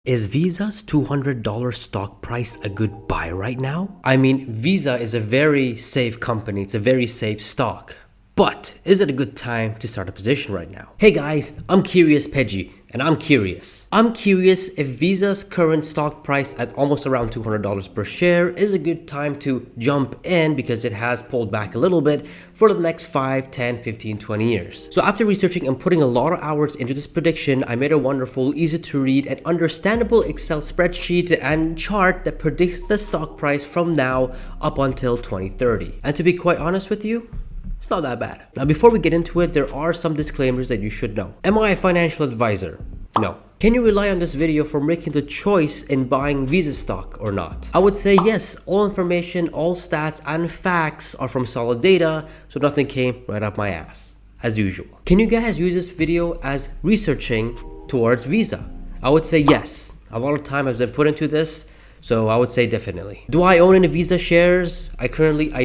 Is Visa's $200 stock price a good buy right now? I mean, Visa is a very safe company. It's a very safe stock. But is it a good time to start a position right now? Hey guys, I'm Curious Pejjy, and I'm curious. I'm curious if Visa's current stock price at almost around $200 per share is a good time to jump in because it has pulled back a little bit for the next 5, 10, 15, 20 years. So after researching and putting a lot of hours into this prediction, I made a wonderful, easy to read and understandable Excel spreadsheet and chart that predicts the stock price from now up until 2030. And to be quite honest with you, it's not that bad. Now, before we get into it, there are some disclaimers that you should know. Am I a financial advisor? No. Can you rely on this video for making the choice in buying Visa stock or not? I would say yes. All information, all stats and facts are from solid data, so nothing came right up my ass, as usual. Can you guys use this video as researching towards Visa? I would say yes. A lot of time has been put into this, so I would say definitely. Do I own any Visa shares? I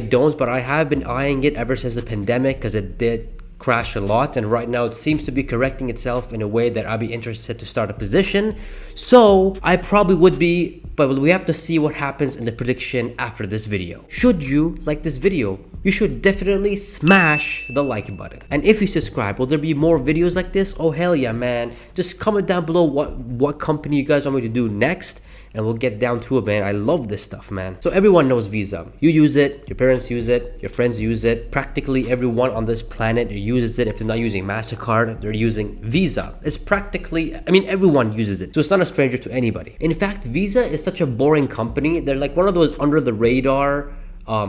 don't, but I have been eyeing it ever since the pandemic because it did crash a lot, and right now it seems to be correcting itself in a way that I'd be interested to start a position. So I probably would be, but we have to see what happens in the prediction after this video. Should you like this video, you should definitely smash the like button. And if you subscribe, will there be more videos like this? Oh hell yeah, man. Just comment down below what company you guys want me to do next, and we'll get down to it, man. I love this stuff, man. So everyone knows Visa. You use it, your parents use it, your friends use it. Practically everyone on this planet uses it. If they're not using Mastercard, they're using Visa. It's practically, everyone uses it. So it's not a stranger to anybody. In fact, Visa is such a boring company. They're like one of those under the radar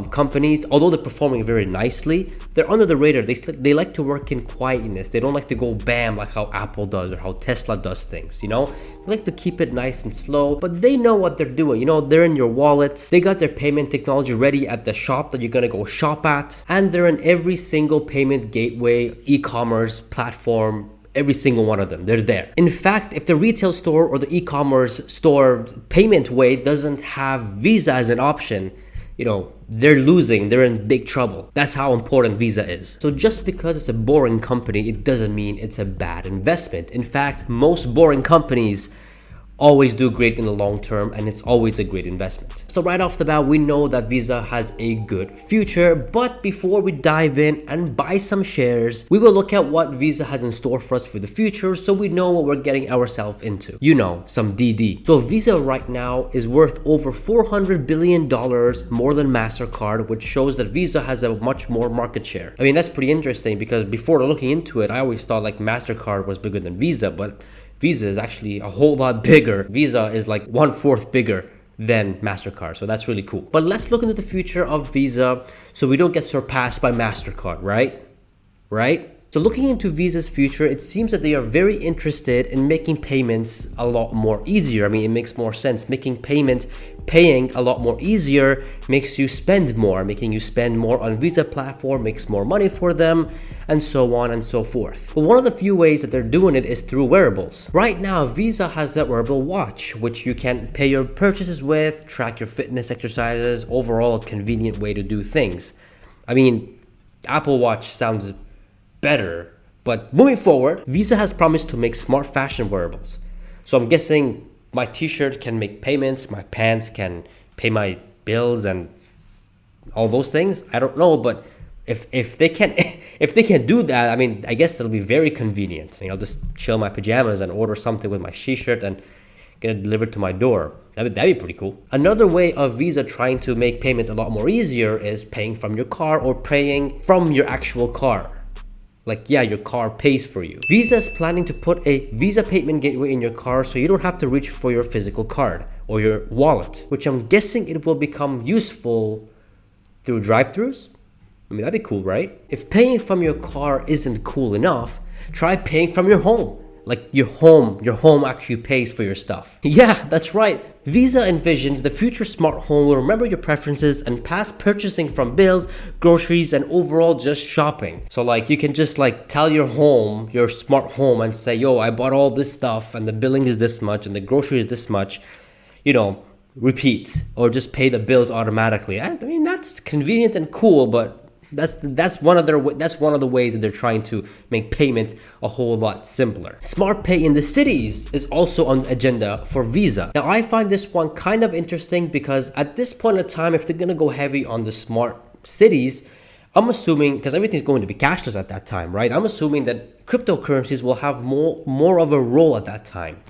companies. Although they're performing very nicely, they're under the radar. They like to work in quietness. They don't like to go bam like how Apple does or how Tesla does things, you know? They like to keep it nice and slow, but they know what they're doing. You know, they're in your wallets. They got their payment technology ready at the shop that you're gonna go shop at, and they're in every single payment gateway, e-commerce platform. Every single one of them, they're there. In fact, if the retail store or the e-commerce store payment way doesn't have Visa as an option, you know, they're losing, they're in big trouble. That's how important Visa is. So just because it's a boring company, it doesn't mean it's a bad investment. In fact, most boring companies always do great in the long term, and it's always a great investment. So right off the bat, we know that Visa has a good future, but before we dive in and buy some shares, we will look at what Visa has in store for us for the future so we know what we're getting ourselves into. You know, some DD. So Visa right now is worth over $400 billion more than Mastercard, which shows that Visa has a much more market share. I mean, that's pretty interesting because before looking into it, I always thought like Mastercard was bigger than Visa, but Visa is actually a whole lot bigger. Visa is like 1/4 bigger than Mastercard, so that's really cool. But let's look into the future of Visa so we don't get surpassed by Mastercard, right? So looking into Visa's future, it seems that they are very interested in making payments a lot more easier. I mean, it makes more sense. Paying a lot more easier makes you spend more. Making you spend more on Visa platform makes more money for them, and so on and so forth. But one of the few ways that they're doing it is through wearables. Right now, Visa has that wearable watch, which you can pay your purchases with, track your fitness exercises, overall a convenient way to do things. I mean, Apple Watch sounds better, but moving forward, Visa has promised to make smart fashion wearables. So I'm guessing my t-shirt can make payments, my pants can pay my bills and all those things. I don't know, but if they can do that, I mean, I guess it'll be very convenient. You know, I'll just chill my pajamas and order something with my t-shirt and get it delivered to my door. That'd be pretty cool. Another way of Visa trying to make payments a lot more easier is paying from your car or paying from your actual car. Like, yeah, your car pays for you. Visa is planning to put a Visa payment gateway in your car so you don't have to reach for your physical card or your wallet, which I'm guessing it will become useful through drive-thrus. I mean, that'd be cool, right? If paying from your car isn't cool enough, try paying from your home. Like your home actually pays for your stuff. Yeah, that's right. Visa envisions the future smart home will remember your preferences and past purchasing from bills, groceries, and overall just shopping. So like you can just like tell your smart home and say, yo, I bought all this stuff and the billing is this much and the grocery is this much, you know, repeat, or just pay the bills automatically. I mean, that's convenient and cool, but That's one of the ways that they're trying to make payment a whole lot simpler. Smart Pay in the cities is also on the agenda for Visa. Now I find this one kind of interesting because at this point in time, if they're gonna go heavy on the smart cities, I'm assuming, because everything's going to be cashless at that time, right? I'm assuming that cryptocurrencies will have more of a role at that time.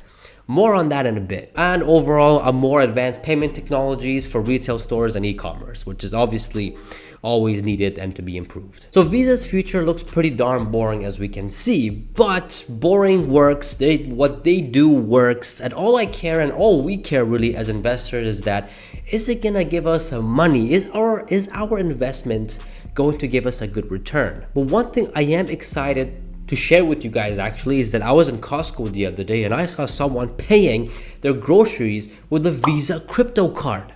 More on that in a bit. And overall, a more advanced payment technologies for retail stores and e-commerce, which is obviously always needed and to be improved. So Visa's future looks pretty darn boring, as we can see, but boring works. What they do works, and all I care and all we care really as investors is that, is it gonna give us some money? Is our investment going to give us a good return? But one thing I am excited to share with you guys actually is that I was in Costco the other day and I saw someone paying their groceries with a Visa crypto card.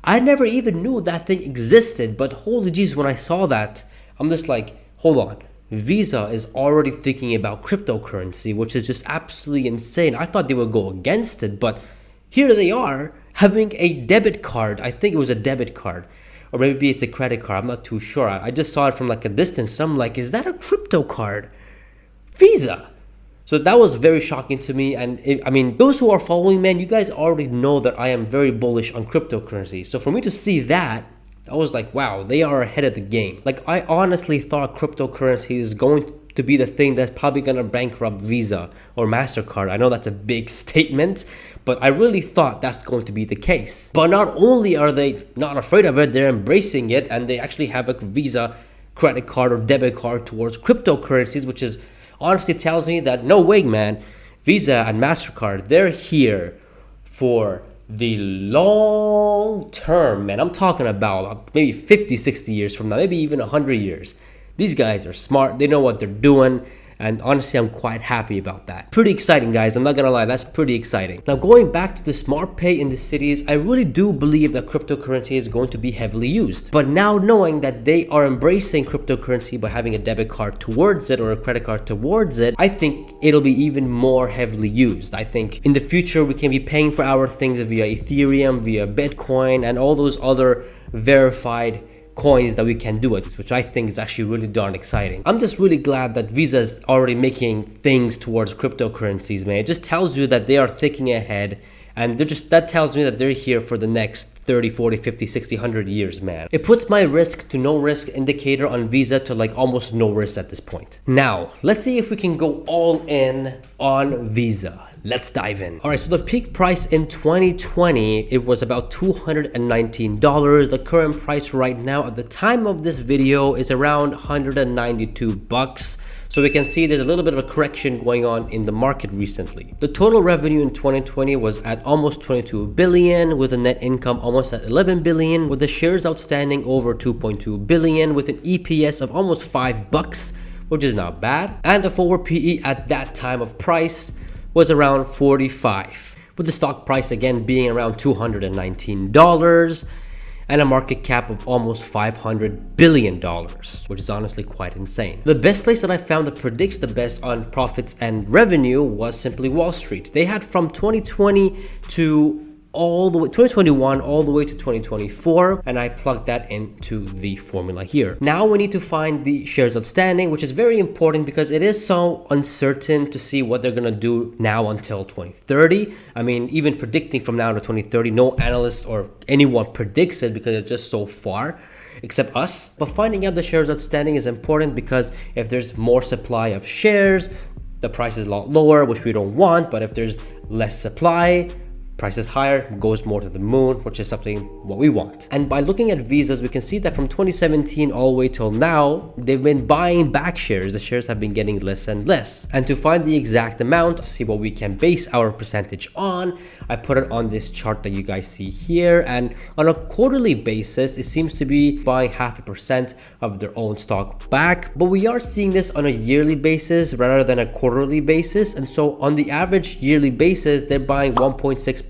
I never even knew that thing existed, but holy jeez, when I saw that, I'm just like, hold on. Visa is already thinking about cryptocurrency, which is just absolutely insane. I thought they would go against it, but here they are having a debit card. I think it was a debit card, or maybe it's a credit card. I'm not too sure. I just saw it from like a distance and I'm like, is that a crypto card? Visa. So that was very shocking to me. And I mean, those who are following, man, you guys already know that I am very bullish on cryptocurrency. So for me to see that, I was like, wow, they are ahead of the game. Like, I honestly thought cryptocurrency is going to be the thing that's probably going to bankrupt Visa or Mastercard. I know that's a big statement, but I really thought that's going to be the case. But not only are they not afraid of it, they're embracing it, and they actually have a Visa credit card or debit card towards cryptocurrencies, which is honestly tells me that no way, man, Visa and Mastercard, they're here for the long term, man. I'm talking about maybe 50, 60 years from now, maybe even 100 years. These guys are smart. They know what they're doing. And honestly, I'm quite happy about that. Pretty exciting, guys. I'm not gonna lie, that's pretty exciting. Now, going back to the smart pay in the cities, I really do believe that cryptocurrency is going to be heavily used. But now knowing that they are embracing cryptocurrency by having a debit card towards it or a credit card towards it, I think it'll be even more heavily used. I think in the future, we can be paying for our things via Ethereum, via Bitcoin, and all those other verified coins that we can do it, which I think is actually really darn exciting. I'm just really glad that Visa is already making things towards cryptocurrencies, man. It just tells you that they are thinking ahead, and that tells me that they're here for the next 30, 40, 50, 60, 100 years, man. It puts my risk to no risk indicator on Visa to like almost no risk at this point. Now, let's see if we can go all in on Visa. Let's dive in. All right, so the peak price in 2020, it was about $219. The current price right now at the time of this video is around 192 bucks. So we can see there's a little bit of a correction going on in the market recently. The total revenue in 2020 was at almost 22 billion, with a net income almost at 11 billion, with the shares outstanding over 2.2 billion, with an EPS of almost 5 bucks, which is not bad. And the forward PE at that time of price was around 45, with the stock price again being around $219 and a market cap of almost $500 billion, which is honestly quite insane. The best place that I found that predicts the best on profits and revenue was simply Wall Street. They had from 2020 to 2021 all the way to 2024, and I plugged that into the formula here. Now we need to find the shares outstanding, which is very important because it is so uncertain to see what they're gonna do now until 2030. I mean, even predicting from now to 2030, no analyst or anyone predicts it because it's just so far, except us. But finding out the shares outstanding is important because if there's more supply of shares, the price is a lot lower, which we don't want. But if there's less supply, price is higher, goes more to the moon, which is something what we want. And by looking at Visas, we can see that from 2017 all the way till now, they've been buying back shares. The shares have been getting less and less. And to find the exact amount, to see what we can base our percentage on, I put it on this chart that you guys see here. And on a quarterly basis, it seems to be buying 0.5% of their own stock back. But we are seeing this on a yearly basis rather than a quarterly basis. And so on the average yearly basis, they're buying 1.6%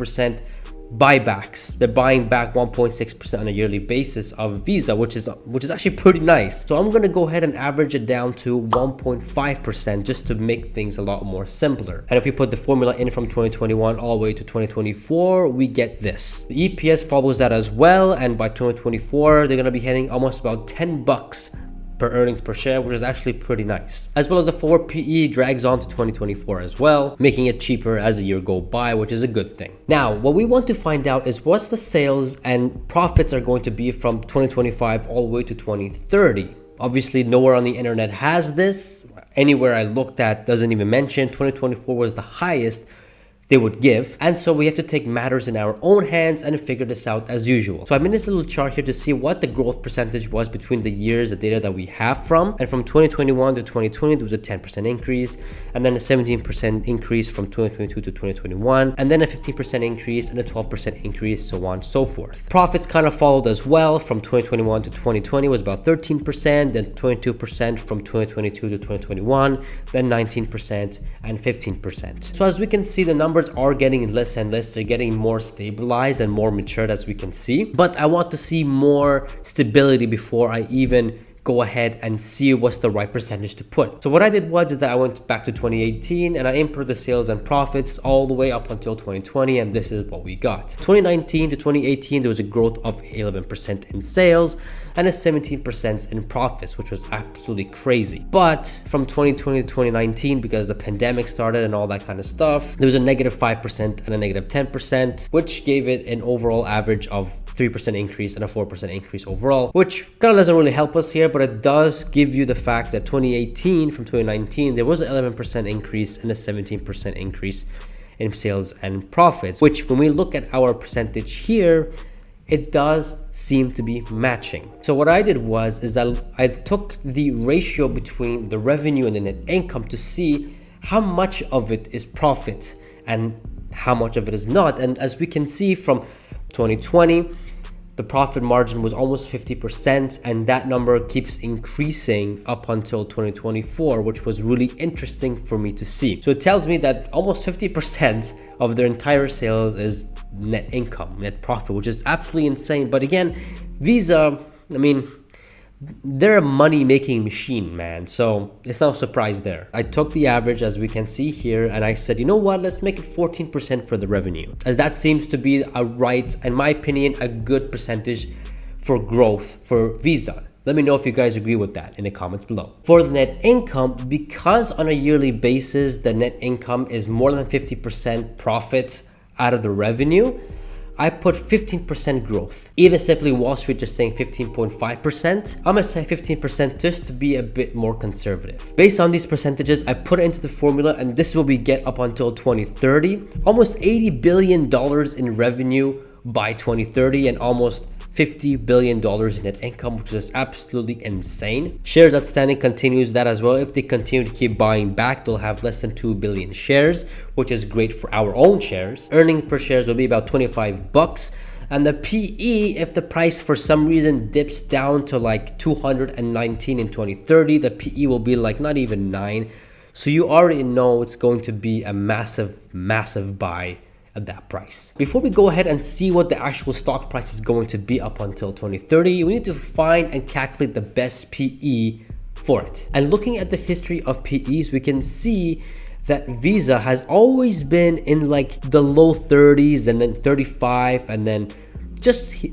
buybacks. They're buying back 1.6% on a yearly basis of Visa, which is actually pretty nice. So I'm gonna go ahead and average it down to 1.5% just to make things a lot more simpler. And if we put the formula in from 2021 all the way to 2024, we get this. The EPS follows that as well, and by 2024 they're gonna be hitting almost about 10 bucks per earnings per share, which is actually pretty nice. As well as the forward PE drags on to 2024 as well, making it cheaper as the year go by, which is a good thing. Now, what we want to find out is what's the sales and profits are going to be from 2025 all the way to 2030. Obviously, nowhere on the internet has this. Anywhere I looked at doesn't even mention 2024 was the highest they would give, and so we have to take matters in our own hands and figure this out as usual. So I made this little chart here to see what the growth percentage was between the years, the data that we have from, and from 2021 to 2020 there was a 10% increase, and then a 17% increase from 2022 to 2021, and then a 15% increase and a 12% increase, so on and so forth. Profits kind of followed as well. From 2021 to 2020 was about 13%, then 22% from 2022 to 2021, then 19% and 15%. So as we can see, the numbers are getting less and less. They're getting more stabilized and more matured, as we can see, but I want to see more stability before I even go ahead and see what's the right percentage to put. So what I did was that I went back to 2018 and I input the sales and profits all the way up until 2020, and this is what we got. 2019 to 2018 there was a growth of 11% in sales and a 17% in profits, which was absolutely crazy. But from 2020 to 2019, because the pandemic started and all that kind of stuff, there was a -5% and a -10%, which gave it an overall average of 3% increase and a 4% increase overall, which kind of doesn't really help us here, but it does give you the fact that 2018 from 2019 there was an 11% increase and a 17% increase in sales and profits, which when we look at our percentage here, it does seem to be matching. So what I did is that I took the ratio between the revenue and the net income to see how much of it is profit and how much of it is not. And as we can see from 2020, the profit margin was almost 50%, and that number keeps increasing up until 2024, which was really interesting for me to see. So it tells me that almost 50% of their entire sales is net income, net profit, which is absolutely insane. But again, Visa, I mean, they're a money-making machine, man, so it's no surprise there. I took the average, as we can see here, and I said, you know what, let's make it 14% for the revenue, as that seems to be a right, in my opinion, a good percentage for growth for Visa. Let me know if you guys agree with that in the comments below. For the net income, because on a yearly basis the net income is more than 50% profit out of the revenue, I put 15% growth. Even simply Wall Street just saying 15.5%. I'm gonna say 15% just to be a bit more conservative. Based on these percentages, I put it into the formula, and this is what we get up until 2030. Almost $80 billion in revenue by 2030 and almost $50 billion in net income, which is absolutely insane. Shares outstanding continues that as well. If they continue to keep buying back, they'll have less than 2 billion shares, which is great for our own shares. Earnings per shares will be about 25 bucks. And the PE, if the price for some reason dips down to like 219 in 2030, the PE will be like not even 9. So you already know it's going to be a massive buy at that price. Before we go ahead and see what the actual stock price is going to be up until 2030, we need to find and calculate the best PE for it. And looking at the history of PEs, we can see that Visa has always been in like the low 30s and then 35, and then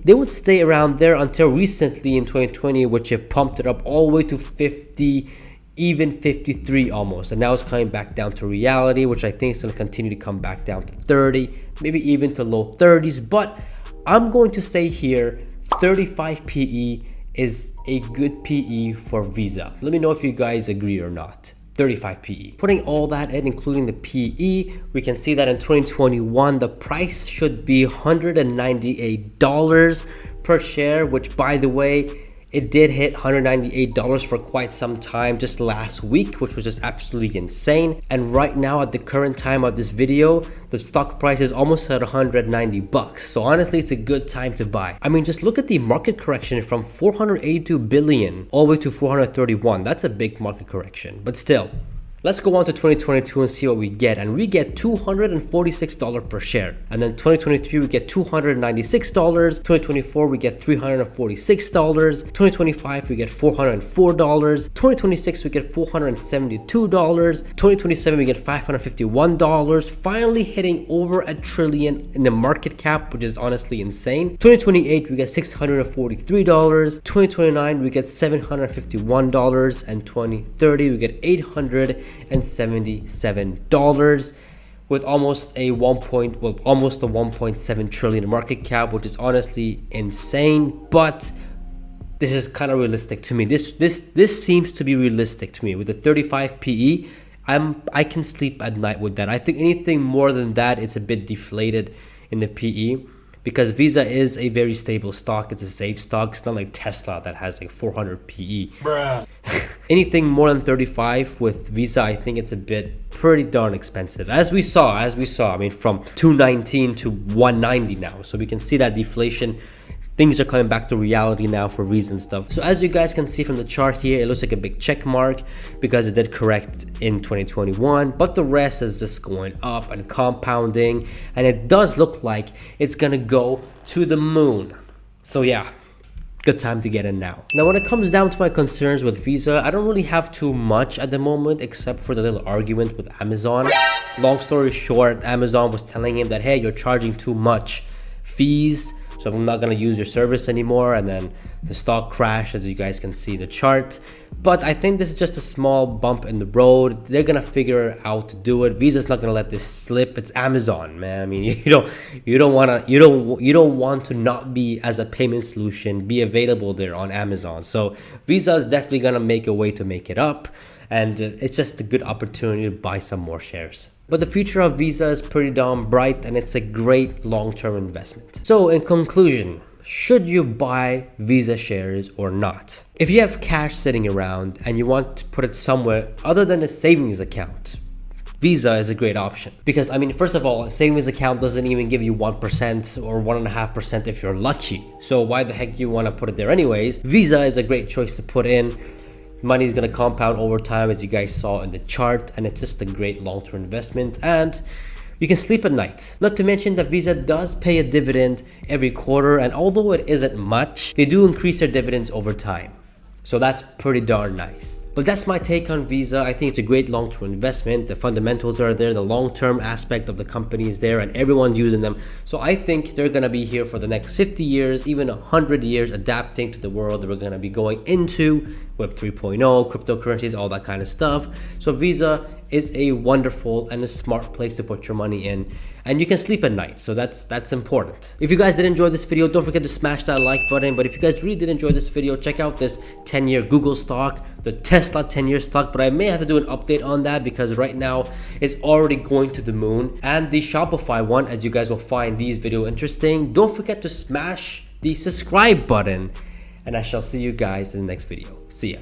they would stay around there until recently in 2020, which it pumped it up all the way to 50, even 53 almost, and now it's coming back down to reality, which I think is going to continue to come back down to 30, maybe even to low 30s. But I'm going to say here 35 PE is a good PE for Visa. Let me know if you guys agree or not. 35 PE. Putting all that in, including the PE, we can see that in 2021 the price should be $198 per share, which by the way, it did hit $198 for quite some time just last week, which was just absolutely insane. And right now at the current time of this video, the stock price is almost at 190 bucks. So honestly, it's a good time to buy. I mean, just look at the market correction from 482 billion all the way to 431. That's a big market correction, but still, Let's go on to 2022 and see what we get. And we get $246 per share. And then 2023, we get $296. 2024, we get $346. 2025, we get $404. 2026, we get $472. 2027, we get $551. Finally hitting over $1 trillion in the market cap, which is honestly insane. 2028, we get $643. 2029, we get $751. And 2030, we get $877 with almost a 1.7 trillion market cap, which is honestly insane. But this is kind of realistic to me. This seems to be realistic to me with the 35 PE. I can sleep at night with that. I think anything more than that, it's a bit deflated in the PE, because Visa is a very stable stock. It's a safe stock. It's not like Tesla that has like 400 PE. Bruh. Anything more than 35 with Visa, I think it's a bit pretty darn expensive. As we saw, I mean, from 219 to 190 now. So we can see that deflation. Things are coming back to reality now for Visa and stuff. So as you guys can see from the chart here, it looks like a big check mark because it did correct in 2021, but the rest is just going up and compounding, and it does look like it's gonna go to the moon. So yeah, good time to get in now. Now when it comes down to my concerns with Visa, I don't really have too much at the moment except for the little argument with Amazon. Long story short, Amazon was telling him that, hey, you're charging too much fees, so I'm not gonna use your service anymore, and then the stock crashed, as you guys can see the chart. But I think this is just a small bump in the road. They're gonna figure out to do it. Visa's not gonna let this slip. It's Amazon, man. I mean, you don't want to not be as a payment solution, be available there on Amazon. So Visa is definitely gonna make a way to make it up, and it's just a good opportunity to buy some more shares. But the future of Visa is pretty darn bright, and it's a great long-term investment. So in conclusion, should you buy Visa shares or not? If you have cash sitting around and you want to put it somewhere other than a savings account, Visa is a great option. Because, I mean, first of all, a savings account doesn't even give you 1% or 1.5% if you're lucky. So why the heck do you want to put it there anyways? Visa is a great choice to put in. Money is going to compound over time, as you guys saw in the chart, and it's just a great long-term investment, and you can sleep at night. Not to mention that Visa does pay a dividend every quarter, and although it isn't much, they do increase their dividends over time. So that's pretty darn nice. But that's my take on Visa. I think it's a great long-term investment. The fundamentals are there, the long-term aspect of the company is there, and everyone's using them. So I think they're gonna be here for the next 50 years, even 100 years, adapting to the world that we're gonna be going into, Web 3.0, cryptocurrencies, all that kind of stuff. So Visa is a wonderful and a smart place to put your money in, and you can sleep at night, so that's important. If you guys did enjoy this video, don't forget to smash that like button. But if you guys really did enjoy this video, check out this 10-year Google stock, the Tesla 10-year stock, but I may have to do an update on that because right now it's already going to the moon. And the Shopify one, as you guys will find these video interesting. Don't forget to smash the subscribe button, and I shall see you guys in the next video. See ya.